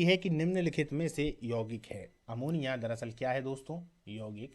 है कि निम्नलिखित में से यौगिक है। अमोनिया दरअसल क्या है दोस्तों? यौगिक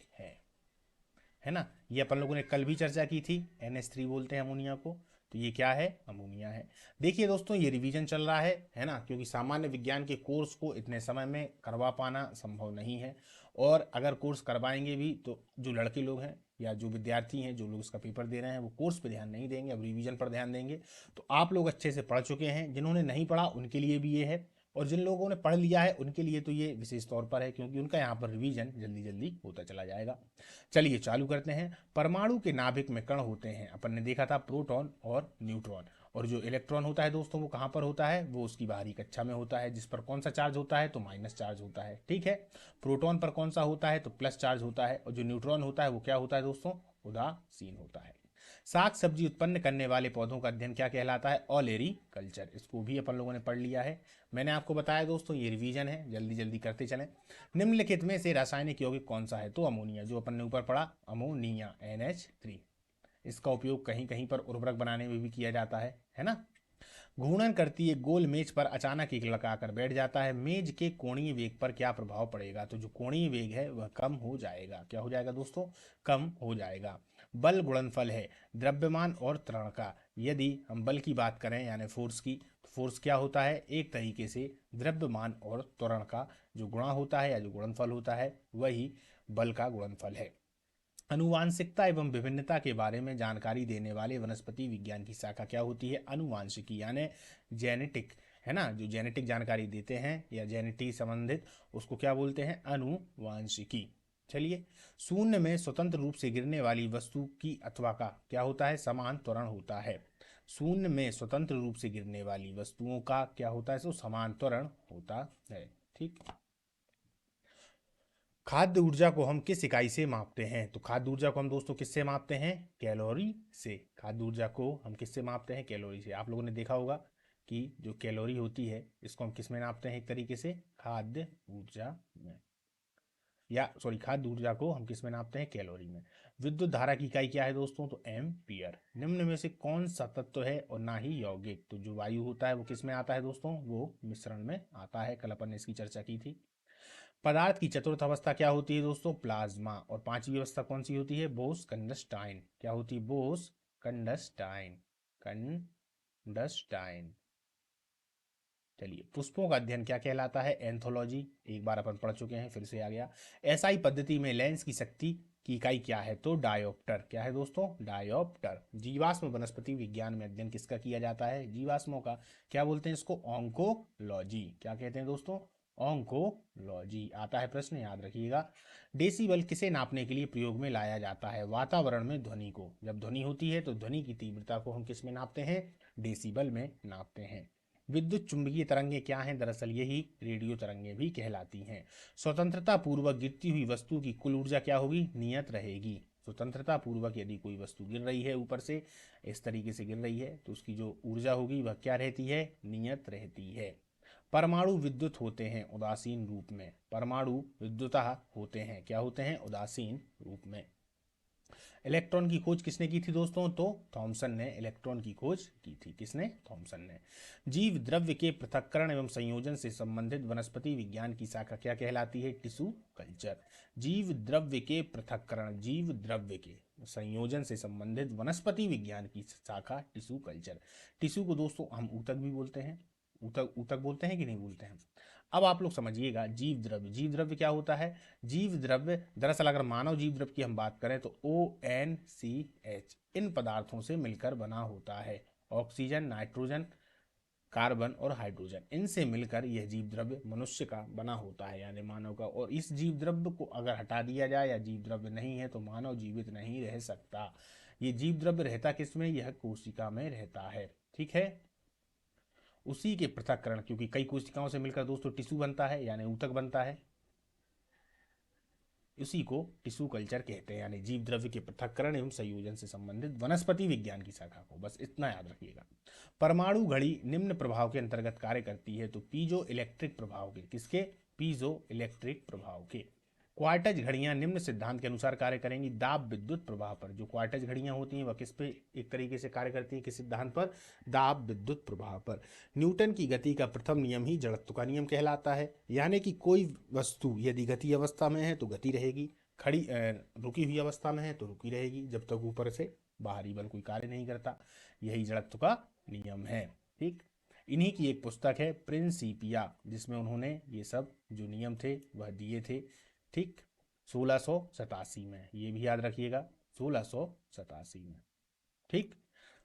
है ना। ये अपन लोगों ने कल भी चर्चा की थी। NH3 बोलते हैं अमोनिया को। तो ये क्या है? अमोनिया है। देखिए दोस्तों, ये रिवीजन चल रहा है ना, क्योंकि सामान्य विज्ञान के कोर्स को इतने समय में करवा पाना संभव नहीं है। और अगर कोर्स करवाएंगे भी तो जो लड़के लोग हैं या जो विद्यार्थी हैं, जो लोग इसका पेपर दे रहे हैं, वो कोर्स पे ध्यान नहीं देंगे, अब रिवीजन पर ध्यान देंगे। तो आप लोग अच्छे से पढ़ चुके हैं, जिन्होंने नहीं पढ़ा उनके लिए भी ये है, और जिन लोगों ने पढ़ लिया है उनके लिए तो ये विशेष तौर पर है, क्योंकि उनका यहाँ पर रिवीजन जल्दी जल्दी होता चला जाएगा। चलिए चालू करते हैं। परमाणु के नाभिक में कण होते हैं। अपन ने देखा था प्रोटॉन और न्यूट्रॉन। और जो इलेक्ट्रॉन होता है दोस्तों, वो कहाँ पर होता है? वो उसकी बाहरी कक्षा में होता है, जिस पर कौन सा चार्ज होता है? तो माइनस चार्ज होता है। ठीक है। प्रोटॉन पर कौन सा होता है? तो प्लस चार्ज होता है। और जो न्यूट्रॉन होता है वो क्या होता है दोस्तों? उदासीन होता है। साग सब्जी उत्पन्न करने वाले पौधों का अध्ययन क्या कहलाता है? ऑलेरी कल्चर। इसको भी अपन लोगों ने पढ़ लिया है। मैंने आपको बताया दोस्तों, ये रिवीजन है, जल्दी जल्दी करते चलें। निम्नलिखित में से रासायनिक यौगिक कौन सा है? तो अमोनिया, जो अपन ने ऊपर पढ़ा, अमोनिया NH3। इसका उपयोग कहीं कहीं पर उर्वरक बनाने में भी किया जाता है ना। घूर्णन करती है गोल मेज पर अचानक एक लड़का आकर बैठ जाता है। मेज के कोणीय वेग पर क्या प्रभाव पड़ेगा? तो जो कोणीय वेग है वह कम हो जाएगा। क्या हो जाएगा दोस्तों? कम हो जाएगा। बल गुणनफल है द्रव्यमान और त्वरण का। यदि हम बल की बात करें यानी फोर्स की, तो फोर्स क्या होता है? एक तरीके से द्रव्यमान और त्वरण का जो गुणा होता है या जो गुणनफल होता है, वही बल का गुणनफल है। अनुवांशिकता एवं विभिन्नता के बारे में जानकारी देने वाले वनस्पति विज्ञान की शाखा क्या होती है? अनुवांशिकी यानी जेनेटिक, है ना। जो जेनेटिक जानकारी देते हैं या जेनेटिक संबंधित, उसको क्या बोलते हैं? अनुवांशिकी। चलिए, शून्य में स्वतंत्र रूप से गिरने वाली वस्तु की अथवा का क्या होता है? समान त्वरण होता है। शून्य में स्वतंत्र रूप से गिरने वाली वस्तुओं का क्या होता है? सो समान त्वरण होता है। ठीक। खाद्य ऊर्जा को हम किस इकाई से मापते हैं? तो खाद्य ऊर्जा को हम दोस्तों किससे मापते हैं? कैलोरी से। खाद्य ऊर्जा को हम किससे मापते हैं? कैलोरी से। आप लोगों ने देखा होगा कि जो कैलोरी होती है, इसको हम किस में नापते हैं? एक तरीके से खाद्य ऊर्जा में, या सॉरी, खाद्य ऊर्जा को हम किस में नापते हैं? कैलोरी में। विद्युत धारा की इकाई क्या है दोस्तों? तो एम्पियर। निम्न में से कौन सा तत्व है और ना ही यौगिक? तो जो वायु होता है वो किस में आता है दोस्तों? वो मिश्रण में आता है। कल अपन ने इसकी चर्चा की थी। पदार्थ की चतुर्थ अवस्था क्या होती है दोस्तों? प्लाज्मा। और पांचवी अवस्था कौन सी होती है? बोस कंडस्टाइन। क्या होती है? बोस कंडस्टाइन। कंडस्टाइन। चलिए, पुष्पों का अध्ययन क्या कहलाता है? एंथोलॉजी। एक बार अपन पढ़ चुके हैं, फिर से आ गया। एसआई पद्धति में लेंस की शक्ति की इकाई क्या है? तो डायोप्टर। क्या है दोस्तों? डायोप्टर। जीवाश्म वनस्पति विज्ञान में अध्ययन किसका किया जाता है? जीवाश्मों का। क्या बोलते हैं इसको? ऑन्कोलॉजी। क्या कहते हैं दोस्तों? ऑन्कोलॉजी। आता है प्रश्न, याद रखिएगा। डेसिबल किसे नापने के लिए प्रयोग में लाया जाता है? वातावरण में ध्वनि को। जब ध्वनि होती है तो ध्वनि की तीव्रता को हम किस में नापते हैं? डेसिबल में नापते हैं। विद्युत चुंबकीय तरंगे क्या हैं? दरअसल यही रेडियो तरंगे भी कहलाती हैं। स्वतंत्रता पूर्वक गिरती हुई वस्तु की कुल ऊर्जा क्या होगी? नियत रहेगी। स्वतंत्रता पूर्वक यदि कोई वस्तु गिर रही है ऊपर से, इस तरीके से गिर रही है, तो उसकी जो ऊर्जा होगी वह क्या रहती है? नियत रहती है। परमाणु विद्युत होते हैं उदासीन रूप में। परमाणु विद्युतः होते हैं, क्या होते हैं? उदासीन रूप में। इलेक्ट्रॉन की खोज किसने की थी दोस्तों? तो थॉमसन ने इलेक्ट्रॉन की खोज की थी। किसने? थॉमसन ने। जीव द्रव्य के पृथक्करण एवं संयोजन से संबंधित वनस्पति विज्ञान की शाखा क्या कहलाती है? Tissue culture. जीव द्रव्य के पृथक्करण, जीव द्रव्य के संयोजन से संबंधित वनस्पति विज्ञान की शाखा टिश्यू कल्चर। टिश्यू को दोस्तों हम ऊतक भी बोलते हैं। ऊतक, ऊतक बोलते हैं कि नहीं बोलते हैं? अब आप लोग समझिएगा, जीव द्रव्य, जीव द्रव्य क्या होता है? जीव द्रव्य दरअसल अगर मानव जीव द्रव्य की हम बात करें तो ONCH इन पदार्थों से मिलकर बना होता है। ऑक्सीजन, नाइट्रोजन, कार्बन और हाइड्रोजन, इनसे मिलकर यह जीव द्रव्य मनुष्य का बना होता है, यानी मानव का। और इस जीव द्रव्य को अगर हटा दिया जाए या जीव द्रव्य नहीं है तो मानव जीवित नहीं रह सकता। ये जीव द्रव्य रहता किस में? यह कोशिका में रहता है। ठीक है। उसी के पृथक्करण, क्योंकि कई कोशिकाओं से मिलकर दोस्तों टिश्यू बनता है यानी ऊतक बनता है, इसी को टिश्यू कल्चर कहते हैं, यानी जीव द्रव्य के पृथक्करण एवं संयोजन से संबंधित वनस्पति विज्ञान की शाखा को। बस इतना याद रखिएगा। परमाणु घड़ी निम्न प्रभाव के अंतर्गत कार्य करती है। तो पीजो इलेक्ट्रिक प्रभाव के। किसके? पीजो इलेक्ट्रिक प्रभाव के। क्वार्टज घड़ियां निम्न सिद्धांत के अनुसार कार्य करेंगी दाब विद्युत प्रवाह पर। जो क्वार्टज घड़ियां होती हैं वह किस पे एक तरीके से कार्य करती हैं, किस सिद्धांत पर? दाब विद्युत प्रवाह पर। न्यूटन की गति का प्रथम नियम ही जड़त्व का नियम कहलाता है, यानी कि कोई वस्तु यदि गति अवस्था में है तो गति रहेगी, खड़ी रुकी हुई अवस्था में है तो रुकी रहेगी, जब तक ऊपर से बाहरी बल कोई कार्य नहीं करता। यही जड़त्व का नियम है। ठीक, इन्हीं की एक पुस्तक है प्रिंसिपिया, जिसमें उन्होंने ये सब जो नियम थे वह दिए थे। ठीक, 1687 में, ये भी याद रखिएगा, 1687 में। ठीक,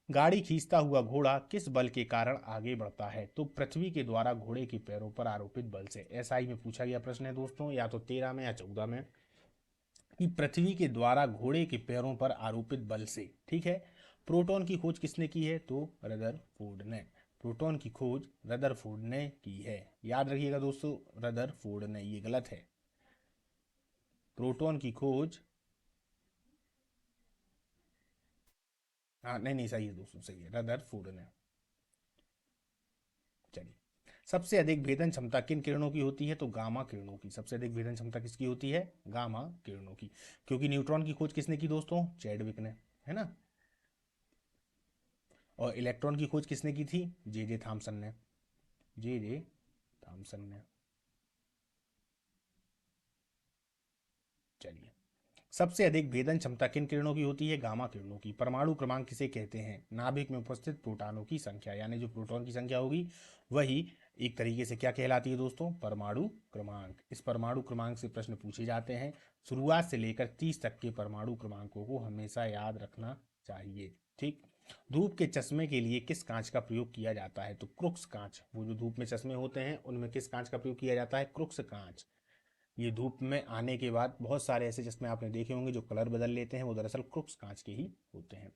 गाड़ी खींचता हुआ घोड़ा किस बल के कारण आगे बढ़ता है? तो पृथ्वी के द्वारा घोड़े के पैरों पर आरोपित बल से। एसआई में पूछा गया प्रश्न है दोस्तों, या तो 13 में या 14 में, कि पृथ्वी के द्वारा घोड़े के पैरों पर आरोपित बल से। ठीक है, प्रोटॉन की खोज किसने की है? तो रदरफोर्ड ने। प्रोटॉन की खोज रदरफोर्ड ने की है, याद रखिएगा दोस्तों, रदरफोर्ड ने, ये गलत है। प्रोटॉन की खोज, हाँ नहीं नहीं सही है दोस्तों, सही है, रदरफोर्ड ने। चलिए, सबसे अधिक भेदन क्षमता किन किरणों की होती है? तो गामा किरणों की। सबसे अधिक भेदन क्षमता किसकी होती है? गामा किरणों की। क्योंकि न्यूट्रॉन की खोज किसने की दोस्तों? चैडविक ने, है ना। और इलेक्ट्रॉन की खोज किसने की थी? जे जे थॉमसन ने, जे जे थॉमसन ने। चलिए, सबसे अधिक भेदन क्षमता किन किरणों की होती है? गामा किरणों की। परमाणु क्रमांक किसे कहते हैं? नाभिक में उपस्थित प्रोटॉनों की संख्या, यानी जो प्रोटॉन की संख्या होगी वही एक तरीके से क्या कहलाती है दोस्तों? परमाणु क्रमांक। इस परमाणु क्रमांक से प्रश्न पूछे जाते हैं। शुरुआत से लेकर 30 तक के परमाणु क्रमांकों को हमेशा याद रखना चाहिए। ठीक, धूप के चश्मे के लिए किस कांच का प्रयोग किया जाता है? तो क्रुक्स कांच। वो जो धूप में चश्मे होते हैं उनमें किस कांच का प्रयोग किया जाता है? क्रुक्स कांच। ये धूप में आने के बाद बहुत सारे ऐसे चश्मे आपने देखे होंगे जो कलर बदल लेते हैं, वो दरअसल क्रुक्स कांच के ही होते हैं।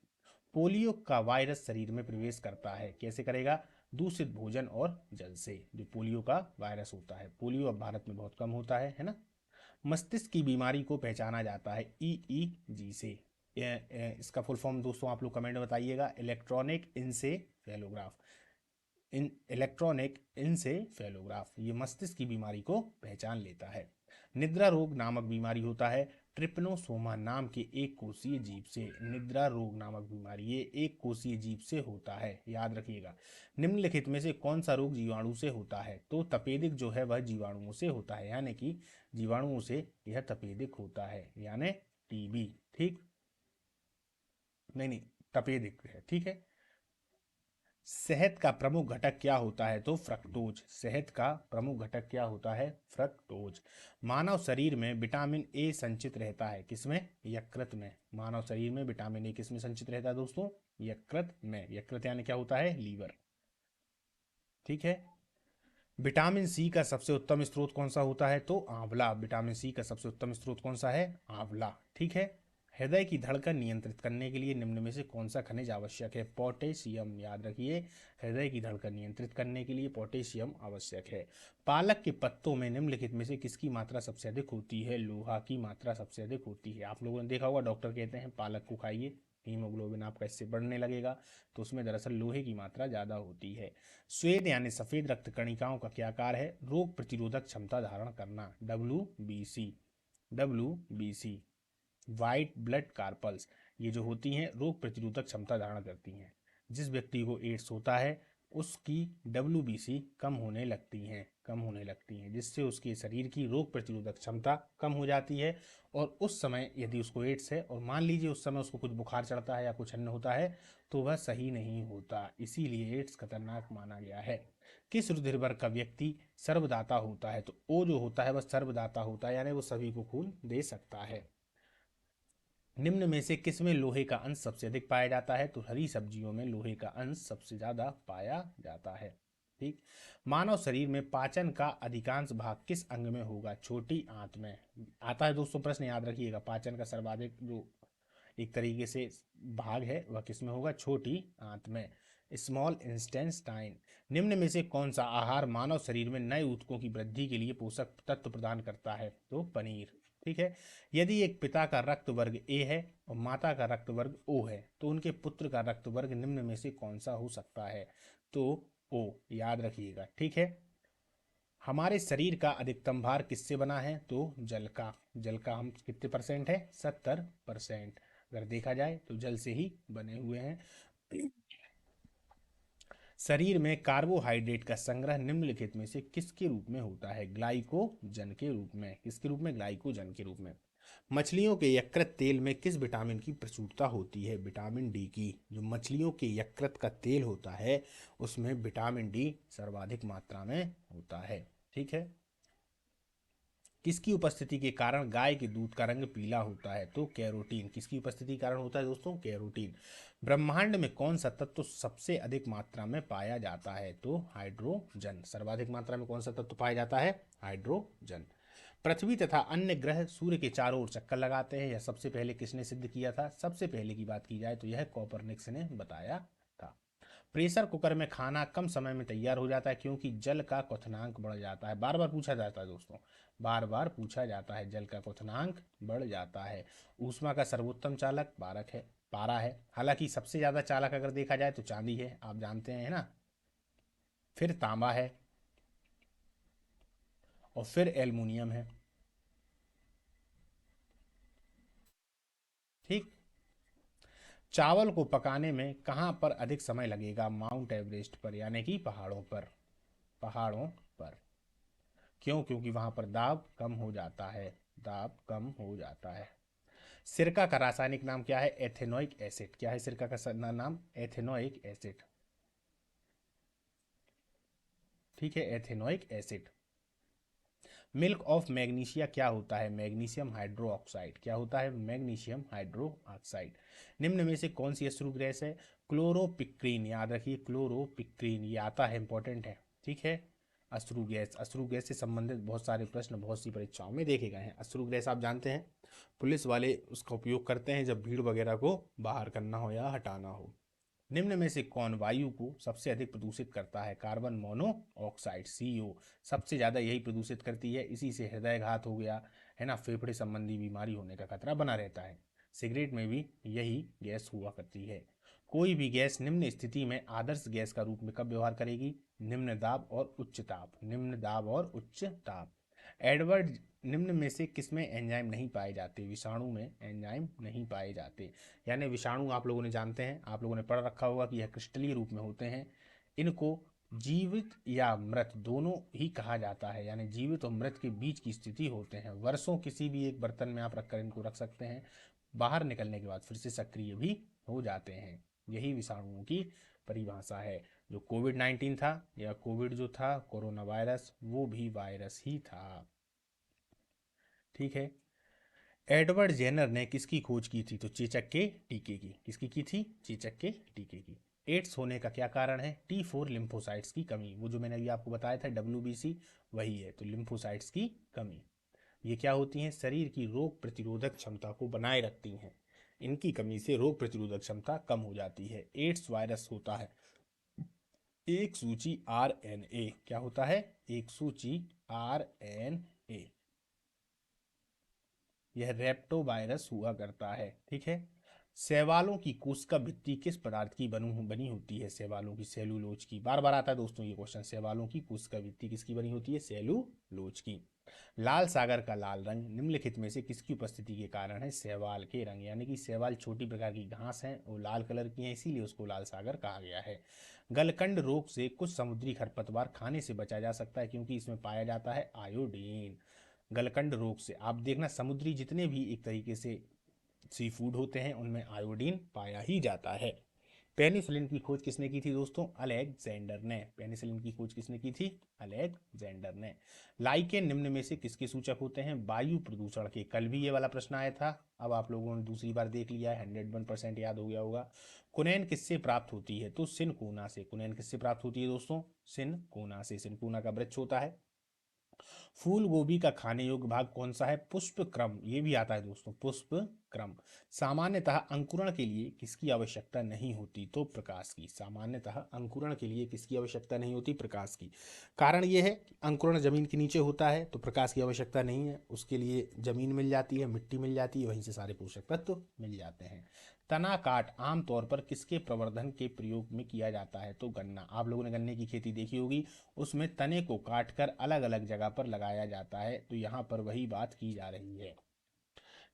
पोलियो का वायरस शरीर में प्रवेश करता है, कैसे करेगा? दूषित भोजन और जल से। जो पोलियो का वायरस होता है, पोलियो अब भारत में बहुत कम होता है ना। मस्तिष्क की बीमारी को पहचाना जाता है ईईजी से। इसका फुल फॉर्म दोस्तों आप लोग कमेंट में बताइएगा। इलेक्ट्रॉनिक इंसेफेलोग्राफ, इन इलेक्ट्रॉनिक इंसेफेलोग्राफ, ये मस्तिष्क की बीमारी को पहचान लेता है। निद्रा रोग नामक बीमारी होता है ट्रिपनोसोमा नाम के एक कोषीय जीव से। निद्रा रोग नामक बीमारी ये एक कोषीय जीव से होता है, याद रखिएगा। निम्नलिखित में से कौन सा रोग जीवाणु से होता है? तो तपेदिक जो है वह जीवाणुओं से होता है, यानी कि जीवाणुओं से यह तपेदिक होता है, यानी टीबी। ठीक, नहीं नहीं, तपेदिक है। ठीक है, शहद का प्रमुख घटक क्या होता है? तो फ्रक्टोज। शहद का प्रमुख घटक क्या होता है? फ्रक्टोज। मानव शरीर में विटामिन ए संचित रहता है, किसमें? यकृत में। मानव शरीर में विटामिन ए किसमें संचित रहता है दोस्तों? यकृत में। यकृत यानी क्या होता है? लीवर। ठीक है, विटामिन सी का सबसे उत्तम स्रोत कौन सा होता है? तो आंवला। विटामिन सी का सबसे उत्तम स्रोत कौन सा है? आंवला। ठीक है, हृदय की धड़कन नियंत्रित करने के लिए निम्न में से कौन सा खनिज आवश्यक है? पोटेशियम। याद रखिए, हृदय की धड़कन नियंत्रित करने के लिए पोटेशियम आवश्यक है। पालक के पत्तों में निम्नलिखित में से किसकी मात्रा सबसे अधिक होती है? लोहा की मात्रा सबसे अधिक होती है। आप लोगों ने देखा होगा, डॉक्टर कहते हैं पालक को खाइए, हीमोग्लोबिन आपका इससे बढ़ने लगेगा, तो उसमें दरअसल लोहे की मात्रा ज़्यादा होती है। श्वेत यानी सफ़ेद रक्त कणिकाओं का क्या कार्य है? रोग प्रतिरोधक क्षमता धारण करना, WBC। WBC, white blood carpals, ये जो होती हैं रोग प्रतिरोधक क्षमता धारण करती हैं। जिस व्यक्ति को एड्स होता है उसकी WBC कम होने लगती हैं, कम होने लगती हैं, जिससे उसके शरीर की रोग प्रतिरोधक क्षमता कम हो जाती है। और उस समय यदि उसको एड्स है और मान लीजिए उस समय उसको कुछ बुखार चढ़ता है या कुछ अन्य होता है तो वह सही नहीं होता, इसीलिए एड्स खतरनाक माना गया है। किस रुधिर वर्ग का व्यक्ति सर्वदाता होता है? तो ओ जो होता है वह सर्वदाता होता है, यानी वो सभी को खून दे सकता है। निम्न में से किसमें लोहे का अंश सबसे अधिक पाया जाता है? तो हरी सब्जियों में लोहे का अंश सबसे ज्यादा पाया जाता है। ठीक, मानव शरीर में पाचन का अधिकांश भाग किस अंग में होगा? छोटी आंत में। आता है दोस्तों प्रश्न, याद रखिएगा, पाचन का सर्वाधिक जो एक तरीके से भाग है वह किसमें होगा? छोटी आंत में, स्मॉल इंटेस्टाइन। निम्न में से कौन सा आहार मानव शरीर में नए ऊतकों की वृद्धि के लिए पोषक तत्व प्रदान करता है? तो पनीर। ठीक है, यदि एक पिता का रक्त वर्ग ए है और माता का रक्त वर्ग ओ है तो उनके पुत्र का रक्त वर्ग निम्न में से कौन सा हो सकता है? तो ओ, याद रखिएगा। ठीक है, हमारे शरीर का अधिकतम भार किससे बना है? तो जल का। जल का हम कितने परसेंट है? 70%। अगर देखा जाए तो जल से ही बने हुए हैं। शरीर में कार्बोहाइड्रेट का संग्रह निम्नलिखित में से किसके रूप में होता है? ग्लाइकोजन के रूप में। किसके रूप में? ग्लाइकोजन के रूप में। मछलियों के यकृत तेल में किस विटामिन की प्रचुरता होती है? विटामिन डी की। जो मछलियों के यकृत का तेल होता है उसमें विटामिन डी सर्वाधिक मात्रा में होता है। ठीक है। किसकी उपस्थिति के कारण गाय के दूध का रंग पीला होता है? तो कैरोटीन। किसकी उपस्थिति के कारण होता है दोस्तों? कैरोटीन। ब्रह्मांड में कौन सा तत्व सबसे अधिक मात्रा में पाया जाता है? तो हाइड्रोजन। सर्वाधिक मात्रा में कौन सा तत्व पाया जाता है? हाइड्रोजन। पृथ्वी तथा अन्य ग्रह सूर्य के चारों ओर चक्कर लगाते हैं, यह सबसे पहले किसने सिद्ध किया था? सबसे पहले की बात की जाए तो यह कोपरनिकस ने बताया था। प्रेशर कुकर में खाना कम समय में तैयार हो जाता है क्योंकि जल का क्वथनांक बढ़ जाता है। बार बार पूछा जाता है दोस्तों, बार बार पूछा जाता है। जल का क्वथनांक बढ़ जाता है। ऊष्मा का सर्वोत्तम चालक बारक है, पारा है। हालांकि सबसे ज्यादा चालक अगर देखा जाए तो चांदी है, आप जानते हैं ना। फिर तांबा है और फिर एल्युमिनियम है। ठीक। चावल को पकाने में कहाँ पर अधिक समय लगेगा? माउंट एवरेस्ट पर, यानी कि पहाड़ों पर। पहाड़ों पर। क्यों? क्योंकि वहां पर दाब कम हो जाता है। दाब कम हो जाता है। सिरका का रासायनिक नाम क्या है? Ethanoic acid. क्या है सिरका का नाम? Ethanoic acid. ठीक है, ethanoic acid. Milk of magnesia क्या होता है? Magnesium hydro oxide. क्या होता है? Magnesium hydro oxide. निम्न में से कौन सी अश्रु गैस है? क्लोरोपिक्रीन। याद रखिए, क्लोरोपिक्रीन ये आता है, इंपॉर्टेंट है। ठीक है। अश्रु गैस। अश्रु गैस से संबंधित बहुत सारे प्रश्न बहुत सी परीक्षाओं में देखे गए हैं। अश्रु गैस आप जानते हैं, पुलिस वाले उसका उपयोग करते हैं जब भीड़ वगैरह को बाहर करना हो या हटाना हो। निम्न में से कौन वायु को सबसे अधिक प्रदूषित करता है? कार्बन मोनोऑक्साइड, CO सबसे ज्यादा यही प्रदूषित करती है। इसी से हृदयघात हो गया है ना, फेफड़े संबंधी बीमारी होने का खतरा बना रहता है। सिगरेट में भी यही गैस हुआ करती है। कोई भी गैस निम्न स्थिति में आदर्श गैस का रूप में कब व्यवहार करेगी? निम्न दाब और उच्च ताप। निम्न दाब और उच्च ताप। एडवर्ड निम्न में से किसमें एंजाइम नहीं पाए जाते? विषाणु में एंजाइम नहीं पाए जाते। यानी विषाणु आप लोगों ने जानते हैं, आप लोगों ने पढ़ रखा होगा कि यह क्रिस्टलीय रूप में होते हैं। इनको जीवित या मृत दोनों ही कहा जाता है, यानी जीवित और मृत के बीच की स्थिति होते हैं। वर्षों किसी भी एक बर्तन में आप रखकर इनको रख सकते हैं, बाहर निकलने के बाद फिर से सक्रिय भी हो जाते हैं। यही विषाणुओं की परिभाषा है। जो कोविड-19 था या कोविड जो था कोरोना वायरस, वो भी वायरस ही था। ठीक है। एडवर्ड जेनर ने किसकी खोज की थी? तो चेचक के टीके की। किसकी की थी? चेचक के टीके की। एड्स होने का क्या कारण है? T4 लिम्फोसाइट्स की कमी। वो जो मैंने अभी आपको बताया था WBC, वही है। तो लिम्फोसाइट्स की कमी। ये क्या होती हैं? शरीर की रोग प्रतिरोधक क्षमता को बनाए रखती हैं। इनकी कमी से रोग प्रतिरोधक क्षमता कम हो जाती है। एड्स वायरस होता है एक सूची RNA। क्या होता है? एक सूची RNA। यह रेप्टो वायरस हुआ करता है। ठीक है। शैवालों की कोशिका भित्ति किस पदार्थ की बनी होती है? शैवालों की सेलुलोज की। बार बार आता है दोस्तों ये क्वेश्चन। शैवालों की कोशिका भित्ति किसकी बनी होती है? सेलुलोज की। लाल सागर का लाल रंग निम्नलिखित में से किसकी उपस्थिति के कारण है? शैवाल के रंग, यानी कि शैवाल छोटी प्रकार की घास है, वो लाल कलर की है, इसीलिए उसको लाल सागर कहा गया है। गलकंड रोग से कुछ समुद्री खरपतवार खाने से बचा जा सकता है क्योंकि इसमें पाया जाता है आयोडीन। गलकंड रोग से आप देखना, समुद्री जितने भी एक तरीके से सी फूड होते हैं उनमें आयोडीन पाया ही जाता है। पेनिसिलिन की खोज किसने की थी दोस्तों? अलेक्जेंडर ने। पेनिसिलिन की खोज किसने की थी? अलेक्जेंडर ने। लाइकेन निम्न में से किसके सूचक होते हैं? वायु प्रदूषण के। कल भी ये वाला प्रश्न आया था, अब आप लोगों ने दूसरी बार देख लिया है, 101% याद हो गया होगा। कुनैन किससे प्राप्त होती है? तो सिनकोना से। कुनैन किससे प्राप्त होती है दोस्तों? सिनकोना से। सिनकोना का वृक्ष होता है। फूल गोभी का खाने योग्य भाग कौन सा है? पुष्प क्रम। ये भी आता है दोस्तों, पुष्प क्रम। सामान्यतः अंकुरण के लिए किसकी आवश्यकता नहीं होती? तो प्रकाश की। सामान्यतः अंकुरण के लिए किसकी आवश्यकता नहीं होती? प्रकाश की। कारण ये है कि अंकुरण जमीन के नीचे होता है तो प्रकाश की आवश्यकता नहीं है, उसके लिए जमीन मिल जाती है, मिट्टी मिल जाती है, वहीं से सारे पोषक तत्व मिल जाते हैं। तना काट आमतौर पर किसके प्रवर्धन के प्रयोग में किया जाता है? तो गन्ना। आप लोगों ने गन्ने की खेती देखी होगी, उसमें तने को काटकर अलग अलग जगह पर लगाया जाता है, तो यहाँ पर वही बात की जा रही है।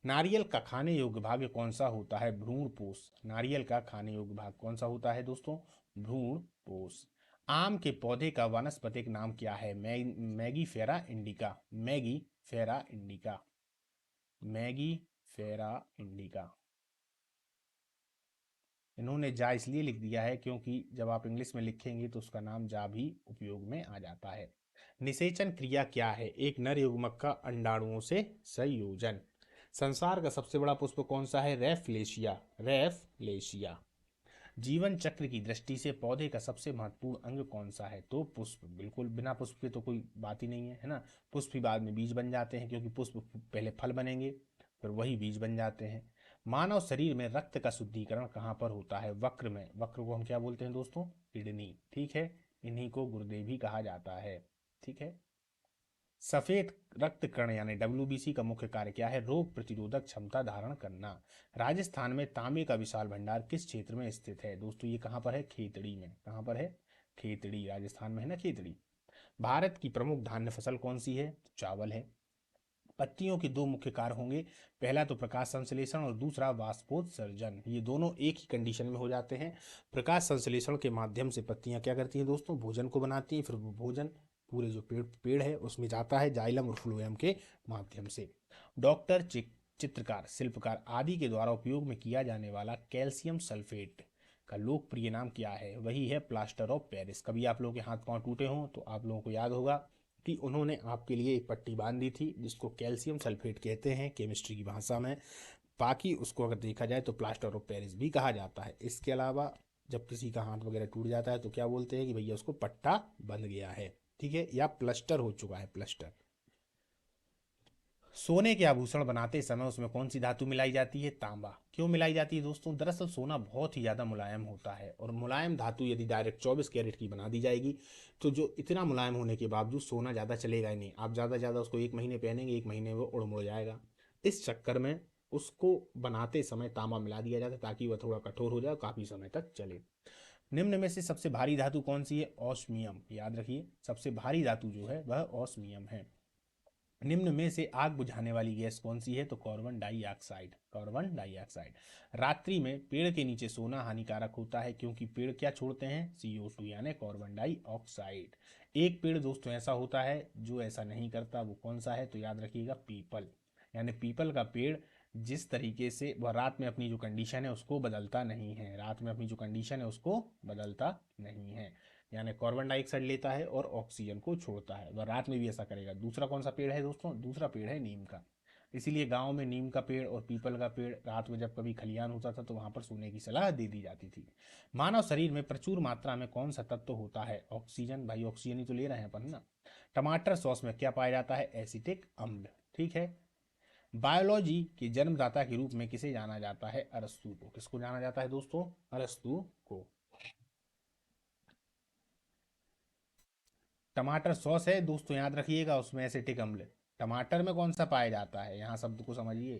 नारियल का खाने योग्य भाग कौन सा होता है? भ्रूण पोष। नारियल का खाने योग्य भाग कौन सा होता है दोस्तों? भ्रूण पोष। आम के पौधे का वानस्पतिक नाम क्या है? मैगी फेरा इंडिका। मैगी फेरा इंडिका। मैगी फेरा इंडिका। इन्होंने जा इसलिए लिख दिया है क्योंकि जब आप इंग्लिश में लिखेंगे तो उसका नाम जा भी उपयोग में आ जाता है। निषेचन क्रिया क्या है? एक नर युग्मक का अंडाणुओं से संयोजन। संसार का सबसे बड़ा पुष्प कौन सा है? रेफलेशिया। रेफलेशिया। जीवन चक्र की दृष्टि से पौधे का सबसे महत्वपूर्ण अंग कौन सा है? तो पुष्प। बिल्कुल, बिना पुष्प के तो कोई बात ही नहीं है, है ना। पुष्प ही बाद में बीज बन जाते हैं, क्योंकि पुष्प पहले फल बनेंगे, फिर वही बीज बन जाते हैं। मानव शरीर में रक्त का शुद्धिकरण कहाँ पर होता है? वक्र में। वक्र को हम क्या बोलते हैं दोस्तों? किडनी। ठीक है, इन्हीं को गुर्दे भी कहा जाता है। ठीक है। सफेद रक्त कण यानी WBC का मुख्य कार्य क्या है? रोग प्रतिरोधक क्षमता धारण करना। राजस्थान में तांबे का विशाल भंडार किस क्षेत्र में स्थित है? दोस्तों ये कहाँ पर है? खेतड़ी में। कहाँ पर है? खेतड़ी, राजस्थान में है ना खेतड़ी। भारत की प्रमुख धान्य फसल कौन सी है? चावल है। पत्तियों के दो मुख्य कार्य होंगे, पहला तो प्रकाश संश्लेषण और दूसरा वाष्पोत्सर्जन। ये दोनों एक ही कंडीशन में हो जाते हैं। प्रकाश संश्लेषण के माध्यम से पत्तियां क्या करती हैं दोस्तों? भोजन को बनाती हैं, फिर वो भोजन पूरे जो पेड़ पेड़ है उसमें जाता है जाइलम और फ्लोएम के माध्यम से। डॉक्टर, चित्रकार, शिल्पकार आदि के द्वारा उपयोग में किया जाने वाला कैल्शियम सल्फेट का लोकप्रिय नाम क्या है? वही है प्लास्टर ऑफ पेरिस। कभी आप लोगों के हाथ पांव टूटे हों तो आप लोगों को याद होगा कि उन्होंने आपके लिए एक पट्टी बांध दी थी, जिसको कैल्शियम सल्फेट कहते हैं केमिस्ट्री की भाषा में। बाकी उसको अगर देखा जाए तो प्लास्टर ऑफ पेरिस भी कहा जाता है। इसके अलावा जब किसी का हाथ वगैरह टूट जाता है तो क्या बोलते हैं कि भैया उसको पट्टा बंध गया है, ठीक है, या प्लस्टर हो चुका है, प्लस्टर। सोने के आभूषण बनाते समय उसमें कौन सी धातु मिलाई जाती है? तांबा। क्यों मिलाई जाती है दोस्तों? दरअसल सोना बहुत ही ज़्यादा मुलायम होता है, और मुलायम धातु यदि डायरेक्ट 24 कैरेट की बना दी जाएगी तो जो इतना मुलायम होने के बावजूद सोना ज़्यादा चलेगा ही नहीं। आप ज़्यादा ज़्यादा उसको एक महीने पहनेंगे, एक महीने में वो उड़ मुड़ जाएगा। इस चक्कर में उसको बनाते समय तांबा मिला दिया जाता है, ताकि वह थोड़ा कठोर हो जाए और काफ़ी समय तक चले। निम्न में से सबसे भारी धातु कौन सी है? ऑस्मियम। याद रखिए, सबसे भारी धातु जो है वह ऑस्मियम है। निम्न में से आग बुझाने वाली गैस कौन सी है? तो कार्बन डाइऑक्साइड। Carbon dioxide. रात्रि में पेड़ के नीचे सोना हानिकारक होता है, क्योंकि पेड़ क्या छोड़ते हैं? CO2 यानी कार्बन डाइऑक्साइड। एक पेड़ दोस्तों ऐसा होता है जो ऐसा नहीं करता, वो कौन सा है? तो याद रखिएगा, पीपल। यानी पीपल का पेड़ जिस तरीके से वह रात में अपनी जो कंडीशन है उसको बदलता नहीं है, रात में अपनी जो कंडीशन है उसको बदलता नहीं है, यानी कार्बन डाइऑक्साइड लेता है और ऑक्सीजन को छोड़ता है, वह रात में भी ऐसा करेगा। दूसरा कौन सा पेड़ है दोस्तों? दूसरा पेड़ है नीम का। इसीलिए गांव में नीम का पेड़ और पीपल का पेड़, रात में जब कभी खलियान होता था तो वहां पर सोने की सलाह दे दी जाती थी। मानव शरीर में प्रचुर मात्रा में कौन सा तत्व होता है? ऑक्सीजन। भाई ऑक्सीजन ही तो ले रहे हैं अपन ना। टमाटर सॉस में क्या पाया जाता है? एसिटिक अम्ल। ठीक है। बायोलॉजी के जन्मदाता के रूप में किसे जाना जाता है? अरस्तु को। किसको जाना जाता है दोस्तों? अरस्तु को। टमाटर सॉस है दोस्तों, याद रखिएगा, उसमें एसिटिक अम्ल। टमाटर में कौन सा पाया जाता है? यहाँ शब्द को समझिए।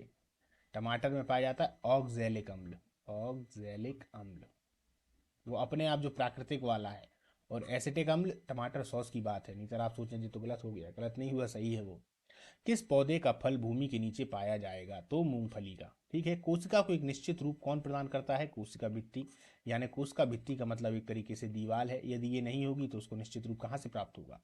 टमाटर में पाया जाता है ऑक्जेलिक अम्ल। ऑक्जेलिक अम्ल, वो अपने आप जो प्राकृतिक वाला है। और एसिटिक अम्ल टमाटर सॉस की बात है, नहीं तो आप सोचें जी तो गलत हो गया। गलत नहीं हुआ, सही है वो। किस पौधे का फल भूमि के नीचे पाया जाएगा? तो मूंगफली का। ठीक है। कोशिका को एक निश्चित रूप कौन प्रदान करता है? कोशिका भित्ति। यानी कोशिका भित्ति का मतलब एक तरीके से दीवार है, यदि ये नहीं होगी तो उसको निश्चित रूप कहाँ से प्राप्त होगा?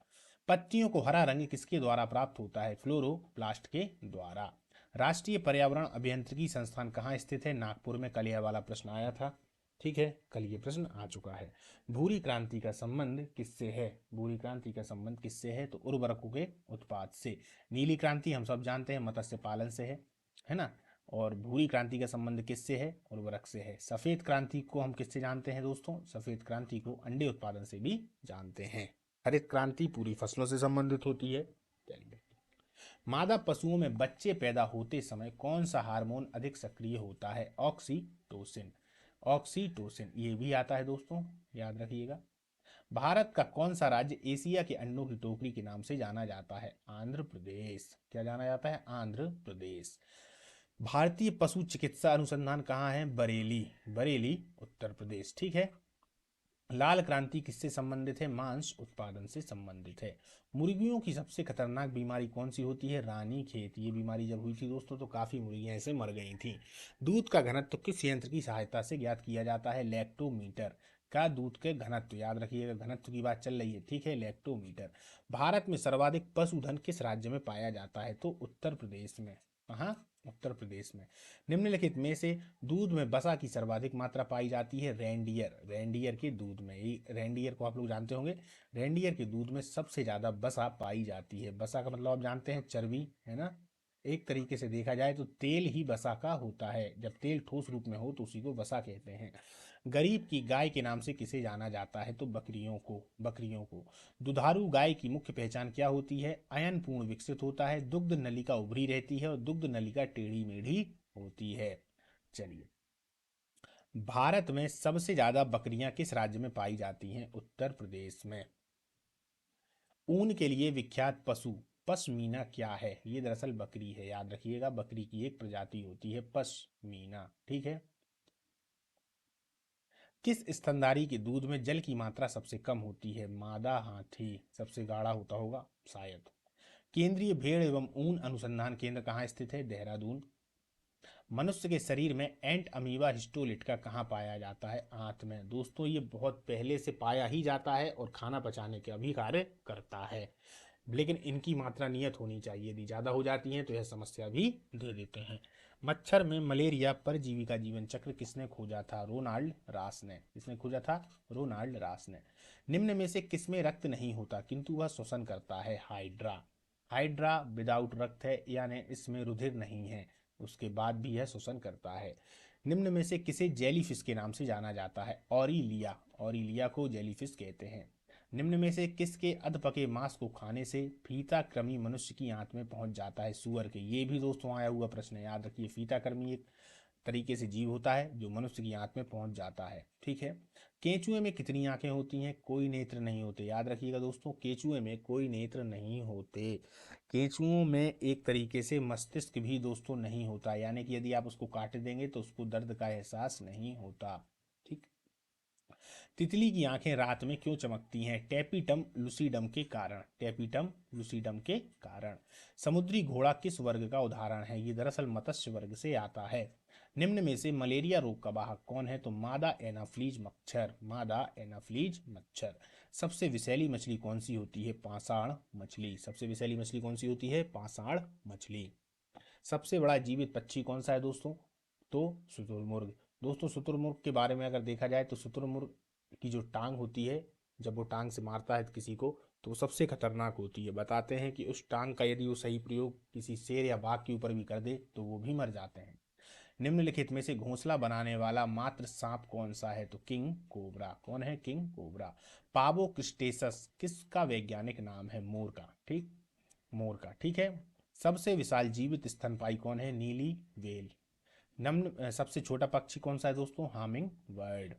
पत्तियों को हरा रंग किसके द्वारा प्राप्त होता है? फ्लोरोप्लास्ट के द्वारा। राष्ट्रीय पर्यावरण अभियांत्रिकी संस्थान कहाँ स्थित है? नागपुर में। कल यह वाला प्रश्न आया था, ठीक है, कल ये प्रश्न आ चुका है। भूरी क्रांति का संबंध किससे है? भूरी क्रांति का संबंध किससे है? तो उर्वरकों के उत्पाद से। नीली क्रांति हम सब जानते हैं मत्स्य पालन से है ना। और भूरी क्रांति का संबंध किससे है? उर्वरक से है। सफेद क्रांति को हम किससे जानते हैं दोस्तों? सफेद क्रांति को अंडे उत्पादन से भी जानते हैं। हरित क्रांति पूरी फसलों से संबंधित होती है। चलिए, मादा पशुओं में बच्चे पैदा होते समय कौन सा हार्मोन अधिक सक्रिय होता है? ऑक्सीटोसिन। ऑक्सीटोसिन ये भी आता है दोस्तों, याद रखिएगा। भारत का कौन सा राज्य एशिया के अंडों की टोकरी के नाम से जाना जाता है? आंध्र प्रदेश। क्या जाना जाता है? आंध्र प्रदेश। भारतीय पशु चिकित्सा अनुसंधान कहाँ है? बरेली, बरेली उत्तर प्रदेश। ठीक है। लाल क्रांति किससे संबंधित है? मांस उत्पादन से संबंधित है। मुर्गियों की सबसे खतरनाक बीमारी कौन सी होती है? रानीखेत। ये बीमारी जब हुई थी दोस्तों तो काफी मुर्गियां ऐसे मर गई थी। दूध का घनत्व तो किस यंत्र की सहायता से ज्ञात किया जाता है? लैक्टोमीटर का दूध के घनत्व, याद रखिएगा घनत्व की बात चल रही है, ठीक है, लैक्टोमीटर। भारत में सर्वाधिक पशुधन किस राज्य में पाया जाता है? तो उत्तर प्रदेश में। हाँ, उत्तर प्रदेश में। निम्नलिखित में से दूध में वसा की सर्वाधिक मात्रा पाई जाती है? रेंडियर, रेंडियर के दूध में। ये रेंडियर को आप लोग जानते होंगे। रेंडियर के दूध में सबसे ज्यादा वसा पाई जाती है। वसा का मतलब आप जानते हैं, चर्बी, है ना। एक तरीके से देखा जाए तो तेल ही वसा का होता है। जब तेल ठोस रूप में हो तो उसी को वसा कहते हैं। गरीब की गाय के नाम से किसे जाना जाता है? तो बकरियों को, बकरियों को। दुधारू गाय की मुख्य पहचान क्या होती है? अयन पूर्ण विकसित होता है, दुग्ध नलिका उभरी रहती है और दुग्ध नलिका टेढ़ी मेढ़ी होती है। चलिए, भारत में सबसे ज्यादा बकरियां किस राज्य में पाई जाती हैं? उत्तर प्रदेश में। ऊन के लिए विख्यात पशु पशमीना क्या है? ये दरअसल बकरी है, याद रखिएगा, बकरी की एक प्रजाति होती है पशमीना। ठीक है। किस स्तनधारी के दूध में जल की मात्रा सबसे कम होती है? मादा हाथी, सबसे गाढ़ा होता होगा शायद। केंद्रीय भेड़ एवं ऊन अनुसंधान केंद्र कहाँ स्थित है? देहरादून। मनुष्य के शरीर में एंट अमीबा हिस्टोलिट का कहाँ पाया जाता है? आंत में। दोस्तों ये बहुत पहले से पाया ही जाता है और खाना पचाने का भी कार्य करता है, लेकिन इनकी मात्रा नियत होनी चाहिए। यदि ज़्यादा हो जाती है तो यह समस्या भी दे देते हैं। मच्छर में मलेरिया परजीवी का जीवन चक्र किसने खोजा था? रोनाल्ड रास ने। किसने खोजा था? रोनाल्ड रास ने। निम्न में से किसमें रक्त नहीं होता किंतु वह श्वसन करता है? हाइड्रा। हाइड्रा विदाउट रक्त है, यानी इसमें रुधिर नहीं है, उसके बाद भी यह श्वसन करता है। निम्न में से किसे जेलीफिश के नाम से जाना जाता है? ऑरिलिया, ऑरिलिया को जेलीफिश कहते हैं। निम्न में से किसके अधपके मांस को खाने से फीता कृमि मनुष्य की आंत में पहुंच जाता है? सूअर के। ये भी दोस्तों आया हुआ प्रश्न है, याद रखिए। फीता कृमि एक तरीके से जीव होता है जो मनुष्य की आंत में पहुंच जाता है। ठीक है। केंचुए में कितनी आंखें होती हैं? कोई नेत्र नहीं होते, याद रखिएगा दोस्तों, केंचुए में कोई नेत्र नहीं होते। केंचुओं में एक तरीके से मस्तिष्क भी दोस्तों नहीं होता, यानी कि यदि आप उसको काट देंगे तो उसको दर्द का एहसास नहीं होता। ठीक। तितली की आंखें रात में क्यों चमकती हैं? टेपिटम लुसीडम के कारण, टेपिटम लुसीडम के कारण। समुद्री घोड़ा किस वर्ग का उदाहरण है? ये दरअसल मत्स्य वर्ग से आता है। निम्न में से मलेरिया रोग का वाहक कौन है? तो मादा एनाफ्लीज मच्छर, मादा एनाफ्लीज मच्छर। सबसे विषैली मछली कौन सी होती है? पाषाण मछली। सबसे विषैली मछली कौन सी होती है? पाषाण मछली। सबसे बड़ा जीवित पक्षी कौन सा है दोस्तों? तो शुतुरमुर्ग। दोस्तों शुतुरमुर्ग के बारे में अगर देखा जाए तो शुतुरमुर्ग की जो टांग होती है, जब वो टांग से मारता है किसी को तो वो सबसे खतरनाक होती है। बताते हैं कि उस टांग का यदि वो सही प्रयोग किसी शेर या बाघ के ऊपर भी कर दे तो वो भी मर जाते हैं। निम्नलिखित में से घोंसला बनाने वाला मात्र सांप कौन सा है? तो किंग कोबरा। कौन है? King cobra. पावो क्रिस्टेसस किसका वैज्ञानिक नाम है? मोर का। ठीक, मोर का। ठीक है। सबसे विशाल जीवित स्तनपायी कौन है? नीली व्हेल। नम्न सबसे छोटा पक्षी कौन सा है दोस्तों? Humming bird.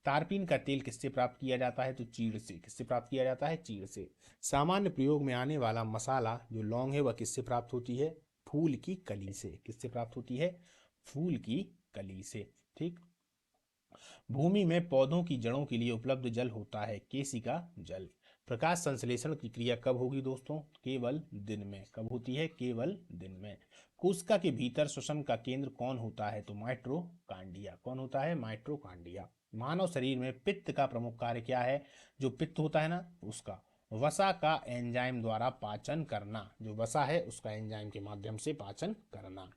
तारपीन का तेल किससे प्राप्त किया जाता है? तो चीड़ से। किससे प्राप्त किया जाता है? चीड़ से। सामान्य प्रयोग में आने वाला मसाला जो लौंग है वह किससे प्राप्त होती है? फूल की कली से। किससे प्राप्त होती है? फूल की कली से। ठीक। भूमि में पौधों की जड़ों के लिए उपलब्ध जल होता है केशिका जल। प्रकाश संश्लेषण की क्रिया कब होगी दोस्तों? केवल दिन में। कब होती है? केवल दिन में। कोशिका के भीतर श्वसन का केंद्र कौन होता है? तो माइट्रोकांडिया। कौन होता है? माइट्रोकांडिया। मानव शरीर में पित्त का प्रमुख कार्य क्या है? जो पित्त होता है ना उसका, वसा का एंजाइम द्वारा पाचन करना। जो वसा है उसका एंजाइम के माध्यम से पाचन करना।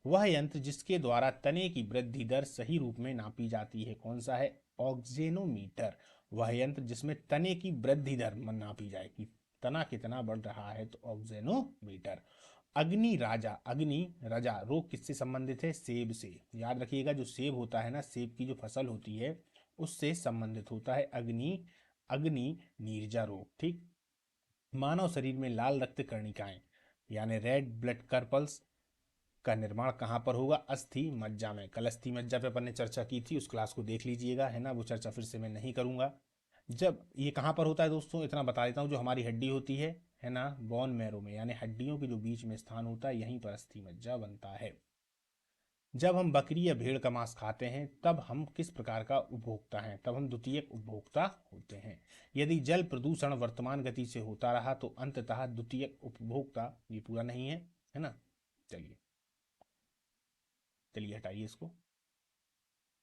वह यंत्र जिसके द्वारा तने की वृद्धि दर सही रूप में नापी जाती है कौन सा है? ऑक्जेनोमीटर। वह यंत्र जिसमें तने की वृद्धि दर नापी जाए कि तना कितना बढ़ रहा है, तो ऑक्जेनोमीटर। अग्नि राजा, अग्नि राजा रोग किससे संबंधित है? सेब से। याद रखिएगा, जो सेब होता है ना, सेब की जो फसल होती है उससे संबंधित होता है अग्नि, अग्नि नीरजा रोग। ठीक। मानव शरीर में लाल रक्त कर्णिकाएं यानी रेड ब्लड कर्पल्स का निर्माण कहाँ पर होगा? अस्थि मज्जा में। कल अस्थि मज्जा पे अपन ने चर्चा की थी, उस क्लास को देख लीजिएगा, है ना। वो चर्चा फिर से मैं नहीं करूंगा। जब ये कहाँ पर होता है दोस्तों, इतना बता देता हूँ, जो हमारी हड्डी होती है ना, बोन मैरो में, यानी हड्डियों के जो बीच में स्थान होता है, यहीं पर अस्थि मज्जा बनता है। जब हम बकरी या भेड़ का मांस खाते हैं तब हम किस प्रकार का उपभोक्ता हैं? तब हम द्वितीयक उपभोक्ता होते हैं। यदि जल प्रदूषण वर्तमान गति से होता रहा तो अंततः द्वितीयक उपभोक्ता, ये पूरा नहीं है ना। चलिए चलिए हटाइए इसको,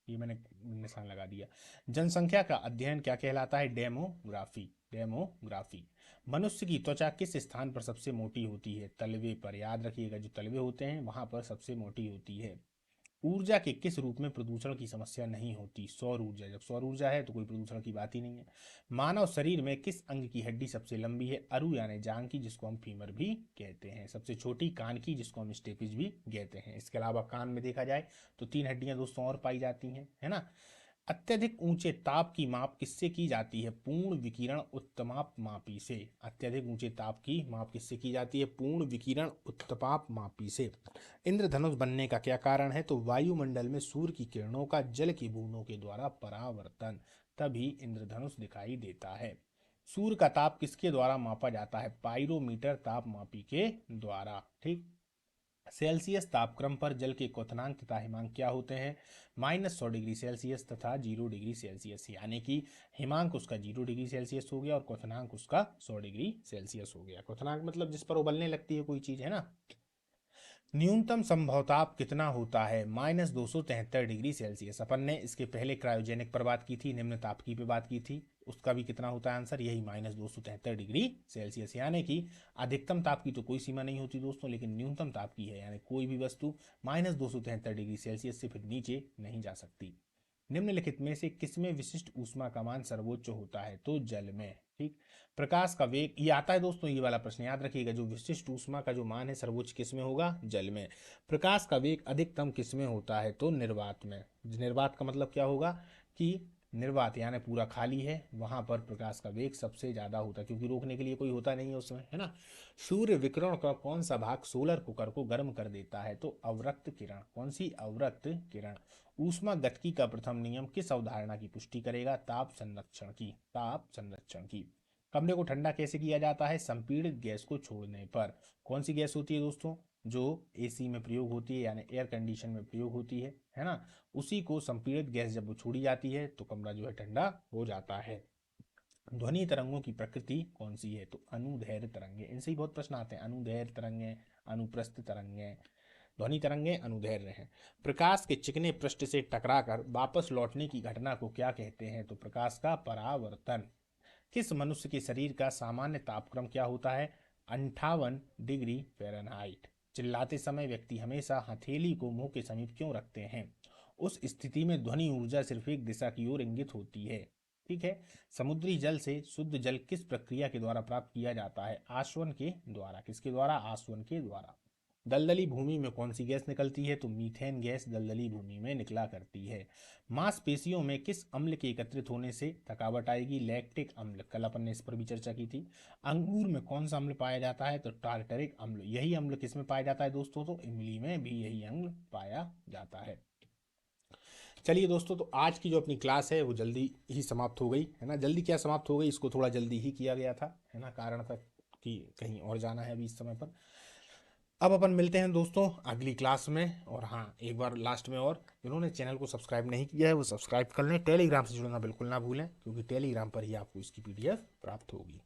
ये मैंने निशान लगा दिया। जनसंख्या का अध्ययन क्या कहलाता है? डेमोग्राफी। डेमोग्राफी। मनुष्य की त्वचा किस स्थान पर सबसे मोटी होती है? तलवे पर। याद रखिएगा, जो तलवे होते हैं वहां पर सबसे मोटी होती है। ऊर्जा के किस रूप में प्रदूषण की समस्या नहीं होती? सौर ऊर्जा। जब सौर ऊर्जा है तो कोई प्रदूषण की बात ही नहीं है। मानव शरीर में किस अंग की हड्डी सबसे लंबी है? अरु यानी जांग की, जिसको हम फीमर भी कहते हैं। सबसे छोटी कान की, जिसको हम स्टेपिज भी कहते हैं। इसके अलावा कान में देखा जाए तो 3 हड्डियां दोस्तों और पाई जाती हैं, है ना। अत्यधिक ऊंचे ताप की माप किससे की जाती है? पूर्ण विकिरण उत्तमाप मापी से। अत्यधिक ऊंचे ताप की माप किससे की जाती है? पूर्ण विकिरण उत्तमाप मापी से। इंद्रधनुष बनने का क्या कारण है? तो वायुमंडल में सूर्य की किरणों का जल की बूंदों के द्वारा परावर्तन, तभी इंद्रधनुष दिखाई देता है। सूर्य का ताप किसके द्वारा मापा जाता है? पाइरोमीटर ताप मापी के द्वारा। ठीक। सेल्सियस तापक्रम पर जल के क्वथनांक तथा हिमांक क्या होते हैं? -100 डिग्री सेल्सियस तथा 0 डिग्री सेल्सियस। यानी कि हिमांक उसका 0 डिग्री सेल्सियस हो गया और क्वथनांक उसका 100 डिग्री सेल्सियस हो गया। क्वथनांक मतलब जिस पर उबलने लगती है कोई चीज, है ना। न्यूनतम संभव ताप कितना होता है? -273 डिग्री सेल्सियस। अपन ने इसके पहले क्रायोजेनिक पर बात की थी, निम्न ताप की पे बात की थी। उसका भी कितना होता है आंसर? यही -273 डिग्री सेल्सियस। यानी कि अधिकतम ताप की तो कोई सीमा नहीं होती दोस्तों, लेकिन न्यूनतम ताप की है, यानी कोई भी वस्तु -273 डिग्री सेल्सियस से फिर नीचे नहीं जा सकती। निम्नलिखित में से किसमें विशिष्ट ऊष्मा का मान सर्वोच्च होता है? तो जल में। ठीक। प्रकाश का वेग, ये आता है दोस्तों, ये वाला प्रश्न याद रखिएगा, जो विशिष्ट ऊष्मा का जो मान है सर्वोच्च किसमें होगा? जल में। प्रकाश का वेग अधिकतम किसमें होता है? तो निर्वात में। निर्वात का मतलब क्या होगा कि निर्वात यानी पूरा खाली है, वहां पर प्रकाश का वेग सबसे ज्यादा होता है, क्योंकि रोकने के लिए कोई होता नहीं है उसमें, है ना। सूर्य विकिरण का कौन सा भाग सोलर कुकर को गर्म कर देता है? तो अवरक्त किरण। कौन सी? अवरक्त किरण। ऊष्मागतिकी का प्रथम नियम किस अवधारणा की पुष्टि करेगा? ताप संरक्षण की। ताप संरक्षण की। कमरे को ठंडा कैसे किया जाता है? संपीड़ित गैस को छोड़ने पर। कौन सी गैस होती है दोस्तों? जो एसी में प्रयोग होती है, यानी एयर कंडीशन में प्रयोग होती है ना। उसी को संपीड़ित गैस जब वो छोड़ी जाती है तो कमरा जो है ठंडा हो जाता है। ध्वनि तरंगों की प्रकृति कौन सी है? तो अनुदैर्घ्य तरंगे। इनसे ही बहुत प्रश्न आते हैं, अनुदैर्घ्य तरंगे, अनुप्रस्थ तरंगे। ध्वनि तरंगे अनुदैर्घ्य हैं। प्रकाश के चिकने पृष्ठ से टकराकर वापस लौटने की घटना को क्या कहते हैं? तो प्रकाश का परावर्तन। किस मनुष्य के शरीर का सामान्य तापक्रम क्या होता है? 58 डिग्री फ़ारेनहाइट। चिल्लाते समय व्यक्ति हमेशा हथेली को मुंह के समीप क्यों रखते हैं? उस स्थिति में ध्वनि ऊर्जा सिर्फ एक दिशा की ओर इंगित होती है। ठीक है। समुद्री जल से शुद्ध जल किस प्रक्रिया के द्वारा प्राप्त किया जाता है? आसवन के द्वारा। किसके द्वारा? आसवन के द्वारा। दलदली भूमि में कौन सी गैस निकलती है? तो मीथेन गैस दलदली भूमि में निकला करती है। मांसपेशियों में किस अम्ल के एकत्रित होने से थकावट आएगी? लैक्टिक अम्ल। कल अपन ने इस पर भी चर्चा की थी। अंगूर में कौन सा अम्ल पाया जाता है? तो टार्टरिक अम्ल। यही अम्ल किस में पाया जाता है दोस्तों? तो इमली में भी यही अम्ल पाया जाता है। चलिए दोस्तों, तो आज की जो अपनी क्लास है वो जल्दी ही समाप्त हो गई, है ना। जल्दी क्या समाप्त हो गई, इसको थोड़ा जल्दी ही किया गया था, है ना। कारण था कि कहीं और जाना है अभी इस समय पर। अब अपन मिलते हैं दोस्तों अगली क्लास में। और हाँ, एक बार लास्ट में, और जिन्होंने चैनल को सब्सक्राइब नहीं किया है वो सब्सक्राइब कर लें। टेलीग्राम से जुड़ना बिल्कुल ना भूलें, क्योंकि टेलीग्राम पर ही आपको इसकी PDF प्राप्त होगी।